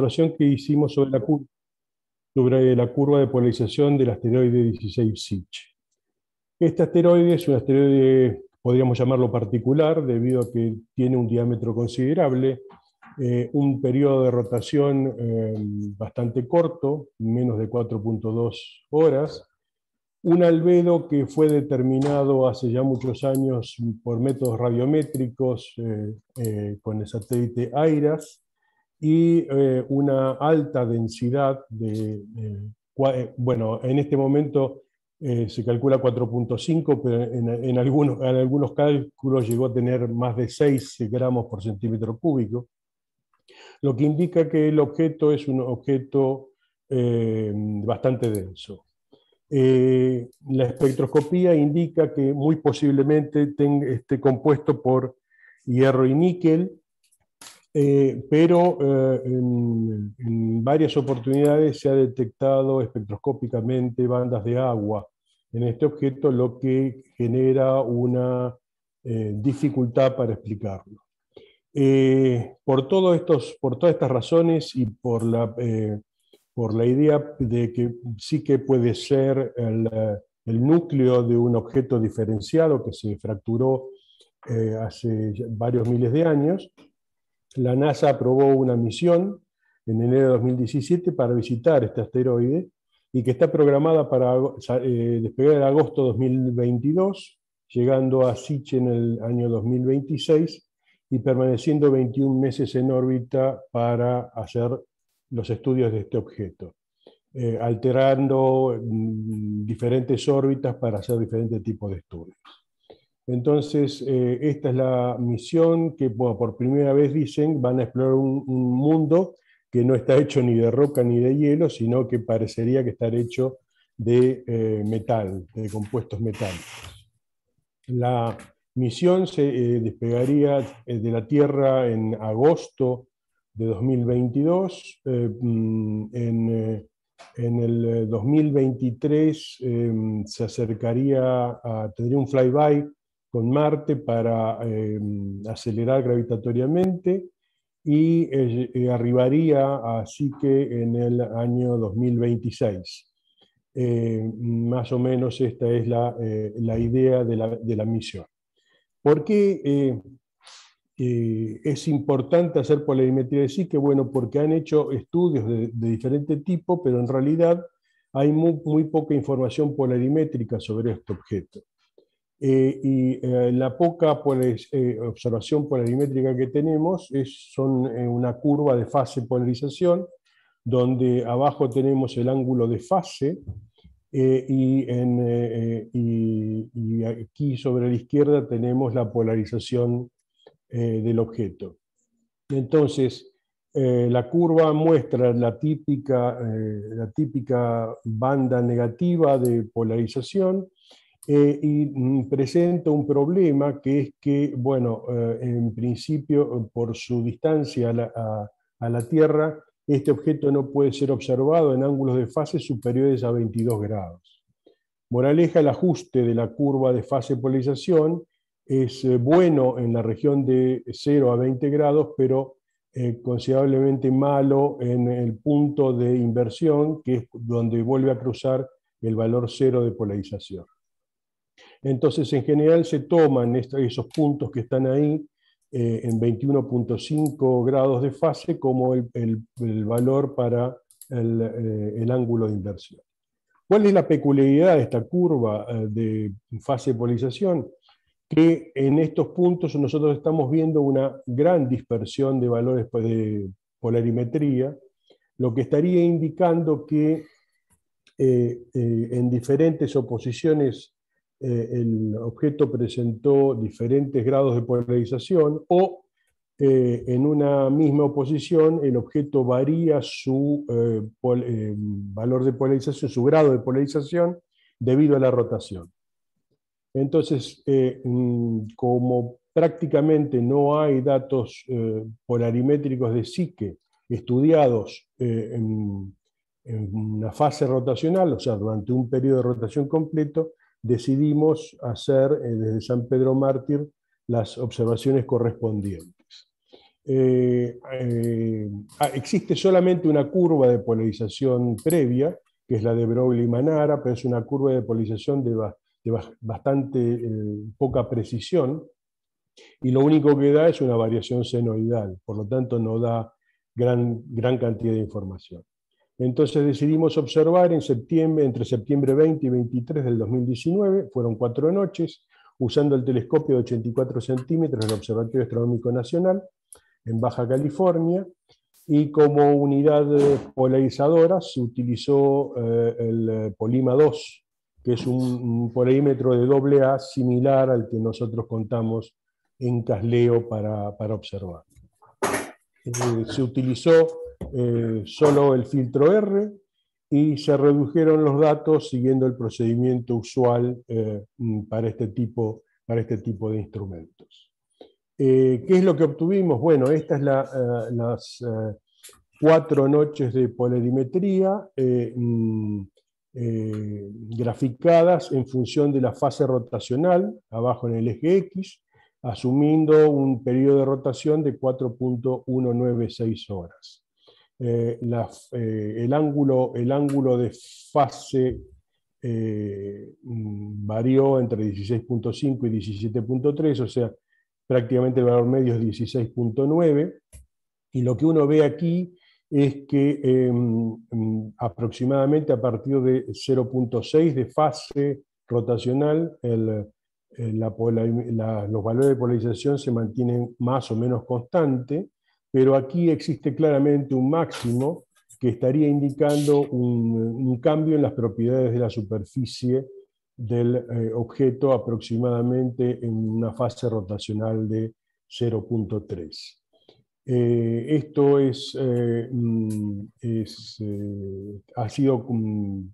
observación que hicimos sobre la curva de polarización del asteroide 16 Sich. Este asteroide es un asteroide, podríamos llamarlo particular, debido a que tiene un diámetro considerable, un periodo de rotación bastante corto, menos de 4.2 horas, un albedo que fue determinado hace ya muchos años por métodos radiométricos con el satélite AIRAS, y una alta densidad bueno, en este momento se calcula 4.5, pero en algunos cálculos llegó a tener más de 6 gramos por centímetro cúbico, lo que indica que el objeto es un objeto bastante denso. La espectroscopía indica que muy posiblemente esté compuesto por hierro y níquel, pero en varias oportunidades se ha detectado espectroscópicamente bandas de agua en este objeto, lo que genera una dificultad para explicarlo. Por todas estas razones y por la idea de que sí que puede ser el núcleo de un objeto diferenciado que se fracturó hace varios miles de años, la NASA aprobó una misión en enero de 2017 para visitar este asteroide y que está programada para despegar en agosto de 2022, llegando a Sich en el año 2026 y permaneciendo 21 meses en órbita para hacer los estudios de este objeto, alterando diferentes órbitas para hacer diferentes tipos de estudios. Entonces, esta es la misión que por primera vez dicen van a explorar un mundo que no está hecho ni de roca ni de hielo, sino que parecería que está hecho de metal, de compuestos metálicos. La misión se despegaría de la Tierra en agosto de 2022. En el 2023 se acercaría tendría un flyby con Marte para acelerar gravitatoriamente y arribaría a Psyche en el año 2026. Más o menos esta es la idea de la misión. ¿Por qué es importante hacer polarimetría de Psyche? Bueno, porque han hecho estudios de diferente tipo, pero en realidad hay muy poca información polarimétrica sobre este objeto. La poca observación polarimétrica que tenemos son una curva de fase polarización, donde abajo tenemos el ángulo de fase, y aquí sobre la izquierda tenemos la polarización del objeto. Entonces, la curva muestra la típica banda negativa de polarización, y presenta un problema, que es que, bueno, en principio, por su distancia a la Tierra, este objeto no puede ser observado en ángulos de fase superiores a 22 grados. Moraleja, el ajuste de la curva de fase polarización es bueno en la región de 0 a 20 grados, pero considerablemente malo en el punto de inversión, que es donde vuelve a cruzar el valor 0 de polarización. Entonces, en general se toman esos puntos que están ahí en 21.5 grados de fase como el valor para el ángulo de inversión. ¿Cuál es la peculiaridad de esta curva de fase de polarización? Que en estos puntos nosotros estamos viendo una gran dispersión de valores de polarimetría, lo que estaría indicando que en diferentes oposiciones el objeto presentó diferentes grados de polarización, o en una misma oposición el objeto varía su valor de polarización, su grado de polarización, debido a la rotación. Entonces, como prácticamente no hay datos polarimétricos de Psyche estudiados en una fase rotacional, o sea, durante un periodo de rotación completo, decidimos hacer desde San Pedro Mártir las observaciones correspondientes. existe solamente una curva de polarización previa, que es la de Broglie-Manara, pero es una curva de polarización de bastante poca precisión, y lo único que da es una variación senoidal, por lo tanto no da gran cantidad de información. Entonces decidimos observar en septiembre, entre septiembre 20 y 23 del 2019, fueron 4 noches, usando el telescopio de 84 centímetros del Observatorio Astronómico Nacional, en Baja California, y como unidad polarizadora se utilizó el Polima 2, que es un polarímetro de AA similar al que nosotros contamos en Casleo para observar. Se utilizó solo el filtro R y se redujeron los datos siguiendo el procedimiento usual para este tipo de instrumentos. ¿Qué es lo que obtuvimos? Bueno, estas las 4 noches de polarimetría graficadas en función de la fase rotacional, abajo en el eje X, asumiendo un periodo de rotación de 4.196 horas. El ángulo de fase varió entre 16.5 y 17.3, o sea, prácticamente el valor medio es 16.9, y lo que uno ve aquí es que aproximadamente a partir de 0.6 de fase rotacional, los valores de polarización se mantienen más o menos constantes, pero aquí existe claramente un máximo que estaría indicando un cambio en las propiedades de la superficie del objeto aproximadamente en una fase rotacional de 0.3. Esto ha sido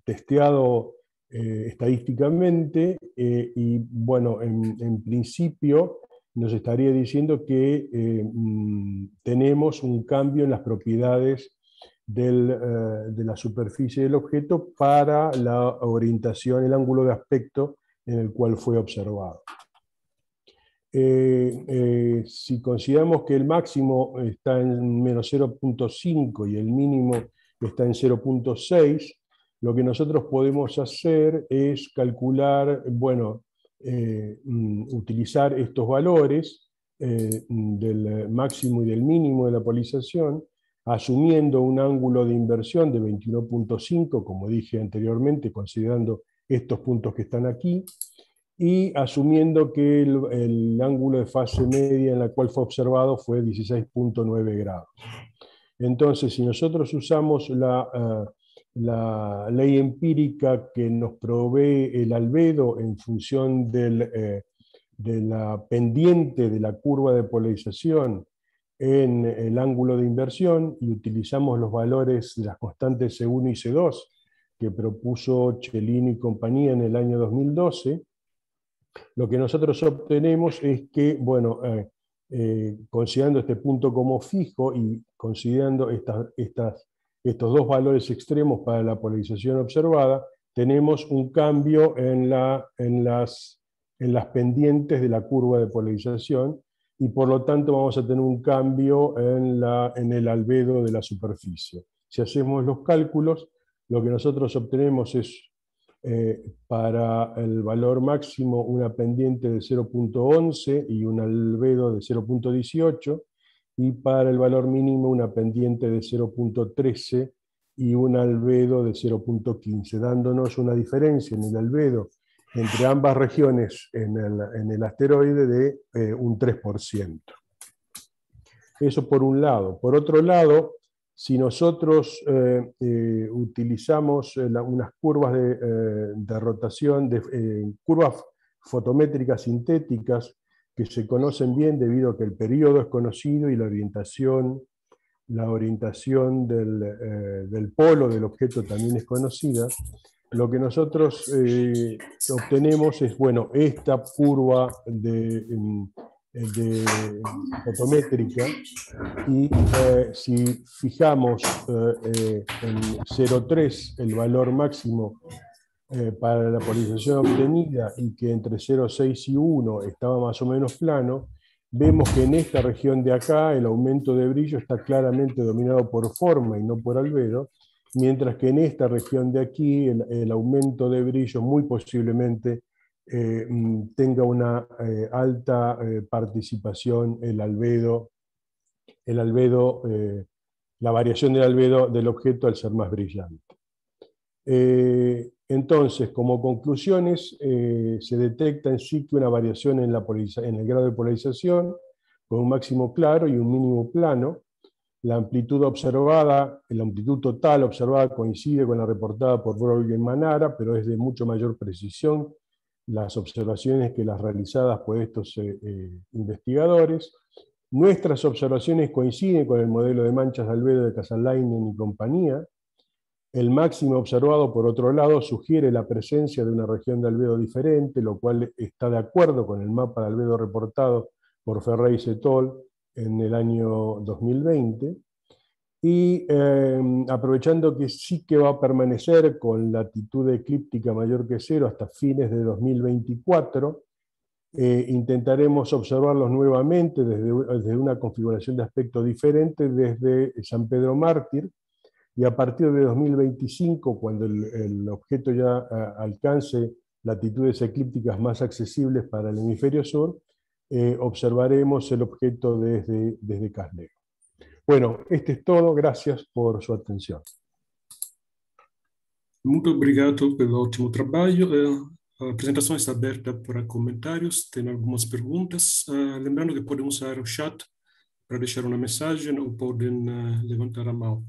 testeado estadísticamente y bueno, en principio nos estaría diciendo que tenemos un cambio en las propiedades de la superficie del objeto para la orientación, el ángulo de aspecto en el cual fue observado. Si consideramos que el máximo está en menos 0.5 y el mínimo está en 0.6, lo que nosotros podemos hacer es calcular, bueno, utilizar estos valores del máximo y del mínimo de la polarización, asumiendo un ángulo de inversión de 21.5, como dije anteriormente, considerando estos puntos que están aquí, y asumiendo que el ángulo de fase media en la cual fue observado fue 16.9 grados. Entonces, si nosotros usamos la ley empírica que nos provee el albedo en función de la pendiente de la curva de polarización en el ángulo de inversión, y utilizamos los valores de las constantes C1 y C2 que propuso Cellini y compañía en el año 2012, lo que nosotros obtenemos es que, bueno, considerando este punto como fijo y considerando estos dos valores extremos para la polarización observada, tenemos un cambio en las pendientes de la curva de polarización, y por lo tanto vamos a tener un cambio en el albedo de la superficie. Si hacemos los cálculos, lo que nosotros obtenemos es para el valor máximo una pendiente de 0.11 y un albedo de 0.18, y para el valor mínimo una pendiente de 0.13 y un albedo de 0.15, dándonos una diferencia en el albedo entre ambas regiones en el asteroide de un 3%. Eso por un lado. Por otro lado, si nosotros utilizamos unas curvas de rotación, curvas fotométricas sintéticas que se conocen bien debido a que el periodo es conocido y la orientación del polo del objeto también es conocida, lo que nosotros obtenemos es, bueno, esta curva de fotométrica, y si fijamos en 0,3 el valor máximo para la polarización obtenida, y que entre 0,6 y 1 estaba más o menos plano, vemos que en esta región de acá el aumento de brillo está claramente dominado por forma y no por albedo, mientras que en esta región de aquí el aumento de brillo muy posiblemente tenga una alta participación la variación del albedo del objeto al ser más brillante. Entonces, como conclusiones, se detecta en sí que una variación en el grado de polarización, con un máximo claro y un mínimo plano. La amplitud observada, la amplitud total observada coincide con la reportada por Broglie y Manara, pero es de mucho mayor precisión las observaciones que las realizadas por estos investigadores. Nuestras observaciones coinciden con el modelo de manchas de albedo de Casalainen y compañía. El máximo observado, por otro lado, sugiere la presencia de una región de albedo diferente, lo cual está de acuerdo con el mapa de albedo reportado por Ferreis et al. En el año 2020. Y aprovechando que sí que va a permanecer con latitud eclíptica mayor que cero hasta fines de 2024, intentaremos observarlos nuevamente desde una configuración de aspecto diferente desde San Pedro Mártir, y a partir de 2025, cuando el objeto ya alcance latitudes eclípticas más accesibles para el hemisferio sur, observaremos el objeto desde Casleo. Bueno, este es todo. Gracias por su atención. Muito obrigado pelo ótimo trabalho. A apresentação está aberta para comentários. Tem algumas perguntas. Lembrando que podem usar o chat para deixar uma mensagem ou podem levantar a mão.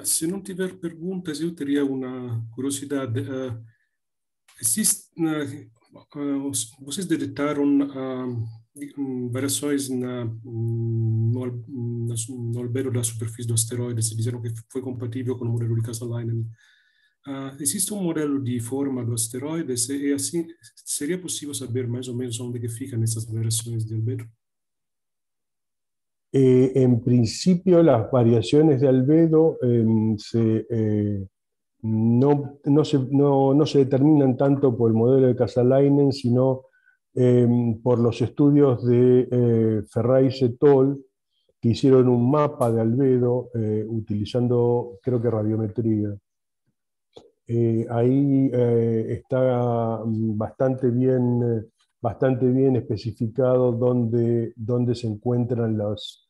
Se não tiver perguntas, eu teria uma curiosidade. Vocês detectaram variações no albedo da superfície do asteroide? Se disseram que foi compatível com o modelo de Casalainen. Existe um modelo de forma do asteroide? E assim, seria possível saber mais ou menos onde que ficam essas variações de albedo? En principio, las variaciones de albedo no se determinan tanto por el modelo de Casalainen, sino por los estudios de Ferreis et al., que hicieron un mapa de albedo utilizando, creo que radiometría. Ahí está bastante bien especificado dónde se encuentran las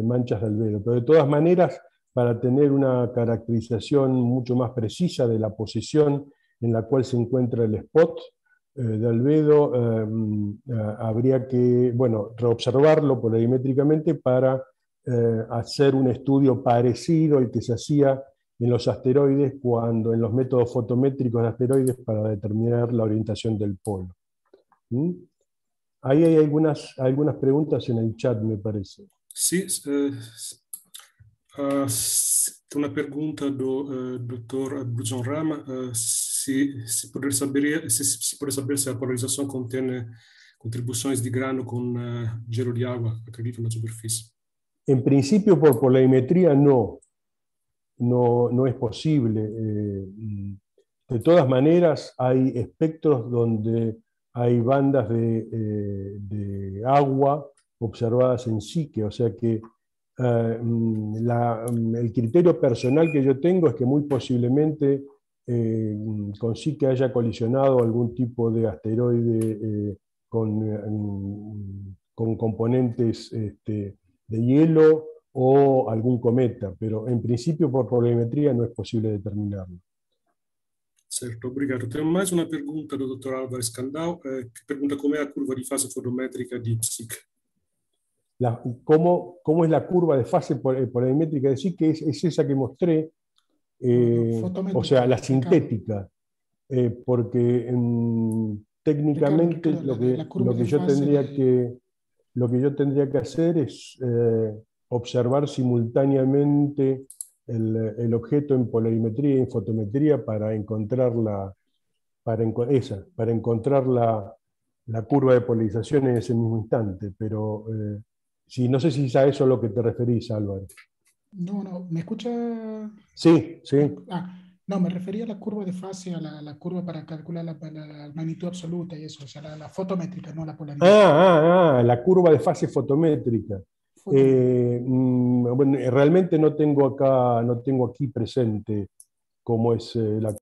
manchas de albedo. Pero de todas maneras, para tener una caracterización mucho más precisa de la posición en la cual se encuentra el spot de albedo, habría que, reobservarlo polarimétricamente para hacer un estudio parecido al que se hacía en los asteroides, en los métodos fotométricos de asteroides, para determinar la orientación del polo. Ahí hay algunas preguntas en el chat, me parece. Sí, una pergunta do Dr. Bruzon Rama, se poder saber se a polarização contém contribuições de grano com gelo de água, acredito, na superfície. En principio, por polarimetría, no es posible. De todas maneras, hay espectros donde hay bandas de agua observadas en Psique, o sea que el criterio personal que yo tengo es que muy posiblemente con Psique haya colisionado algún tipo de asteroide con componentes de hielo o algún cometa, pero en principio por polarimetría no es posible determinarlo. Certo, obrigado. Tenho mais uma pergunta do Dr. Álvares Candal, que pergunta como é a curva de fase fotométrica de Psique. ¿Cómo es la curva de fase polarimétrica de Psique? Es esa que mostré, o sea, la sintética, porque técnicamente lo que yo tendría que hacer es observar simultáneamente el objeto en polarimetría y en fotometría para encontrar la curva de polarización en ese mismo instante. Pero no sé si es a eso a lo que te referís, Álvaro. No, no, ¿me escucha? Sí, sí. No, me refería a la curva de fase, a la curva para calcular la magnitud absoluta y eso, o sea, la fotométrica, no la polarimétrica. La curva de fase fotométrica. Fotométrica. Bueno, realmente no tengo aquí presente cómo es la